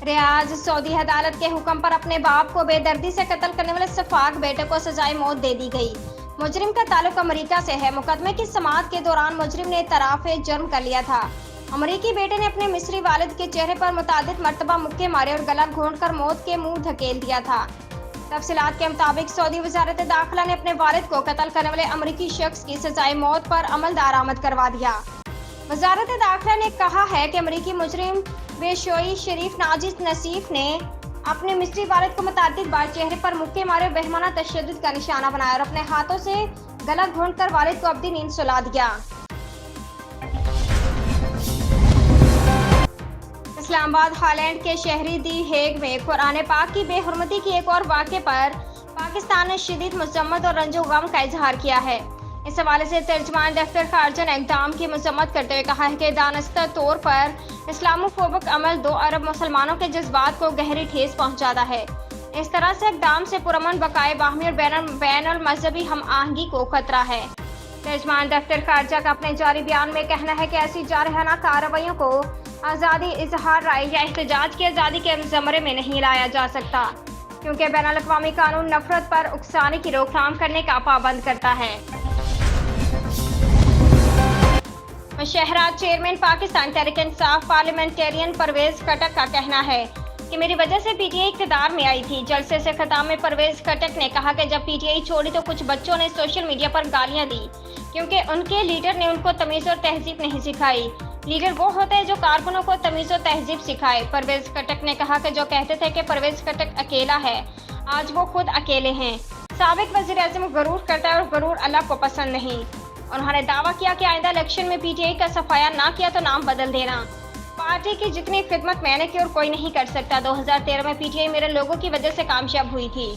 रियाज Saudi अदालत के हुक्म पर अपने बाप को बेदर्दी से कत्ल करने वाले शफाक बेटे को सजाए मौत दे दी गई। मुजरिम का ताल्लुक अमेरिका से है। मुकदमे की समाअत के दौरान मुजरिम ने तराफे जुर्म कर लिया था। अमेरिकी बेटे ने अपने मिस्री वालिद के चेहरे पर मुतादिद मरतबा मुक्के मारे और गला घोंटकर मौत के मुंह धकेल दिया था। तफसीलात के मुताबिक सऊदी वजारत दाखिला ने अपने वालिद को कत्ल करने वाले अमेरिकी शख्स की सजाए मौत पर अमल दरामद करवा दिया। वजारत दाखिला ने कहा है कि अमेरिकी मुजरिम बेशोई शरीफ नाजिस नसीफ ने अपने मिस्री वालिद को मुतादिद बार चेहरे पर मुक्के मारे और बेहमाना तशद्दुद का निशाना बनाया और अपने हाथों से गला घोंटकर वालिद को अब्दी नींद सुला दिया। इस्लामाबाद हॉलैंड के शहरी दी हेग में कुरान पाक की बेहुरमती की एक और वाक़े पर पाकिस्तान ने शदीद मजम्मत और रंजो गम का इजहार किया है। इस हवाले से तर्जुमान दफ्तर खारजा ने इक़दाम की मजम्मत करते हुए कहा है कि दानिस्ता तौर पर इस्लामोफोबिक अमल 2 अरब मुसलमानों के जज्बात को गहरी ठेस पहुंचाता है। इस तरह से इक़दाम से पुरअमन बकाए बाहमी और बैनुल मजहबी हम आहंगी को खतरा है। तर्जुमान दफ्तर खारजा का अपने जारी बयान में कहना है कि ऐसी जारहाना कार्रवाइयों को आज़ादी इजहार राय या एहतजाज की आज़ादी के ज़मरे में नहीं लाया जा सकता, क्योंकि बैनुल अक़वामी कानून नफरत पर उकसाने की रोकथाम करने का पाबंद करता है। मुशर्रह चेयरमैन पाकिस्तान तहरीक-ए-इंसाफ पार्लियामेंटेरियन परवेज खटक का कहना है कि मेरी वजह से पीटीआई इक़्तिदार में आई थी। जलसे से खिताब में परवेज खटक ने कहा कि जब पीटीआई छोड़ी तो कुछ बच्चों ने सोशल मीडिया पर गालियां दी, क्योंकि उनके लीडर ने उनको तमीज़ और तहजीब नहीं सिखाई। लीडर वो होते हैं जो कारकुनों को तमीज़ और तहजीब सिखाए। परवेज खटक ने कहा कि जो कहते थे कि परवेज खटक अकेला है, आज वो खुद अकेले हैं। साबिक वज़ीर-ए-आज़म गरूर करता है और गरूर अल्लाह को पसंद नहीं। उन्होंने दावा किया कि आइंदा इलेक्शन में पीटीआई का सफाया ना किया तो नाम बदल देना। पार्टी की जितनी खिदमत मैंने की और कोई नहीं कर सकता। 2013 में पीटीआई मेरे लोगों की वजह से कामयाब हुई थी।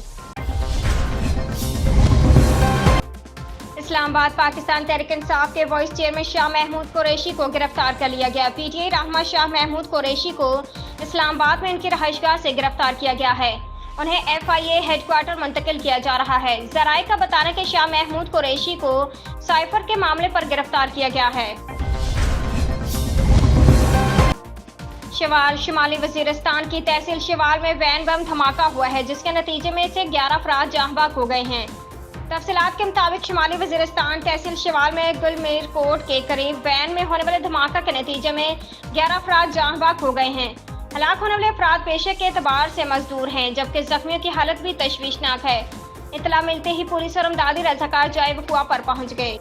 इस्लामाबाद पाकिस्तान तहरीक-ए-इंसाफ के वाइस चेयरमैन शाह महमूद कुरैशी को गिरफ्तार कर लिया गया। पीटीआई रहनुमा शाह महमूद कुरैशी को इस्लामाबाद में इनकी रहायशगाह से गिरफ्तार किया गया है। उन्हें एफआईए हेडक्वार्टर मुंतकिल किया जा रहा है। जराये का बताना कि शाह महमूद कुरैशी को साइफर के मामले पर गिरफ्तार किया गया है। शिवाल शुमाली वजीरिस्तान की तहसील शिवाल में वैन बम धमाका हुआ है, जिसके नतीजे में से 11 अफराद जहाँ बहक हो गए हैं। तफसीलात के मुताबिक शुमाली वजीरिस्तान तहसील शिवाल में गुलमीर कोट के करीब वैन में होने वाले धमाका के नतीजे में 11 अफराद जहाँ बहक हो गए हैं। हलाक होने वाले अफराद पेशे के एतबार से मजदूर हैं, जबकि जख्मियों की हालत भी तशवीशनाक है। इतला मिलते ही पुलिस और इमदादी रज़ाकार जाए वक़ुआ पर पहुंच गए।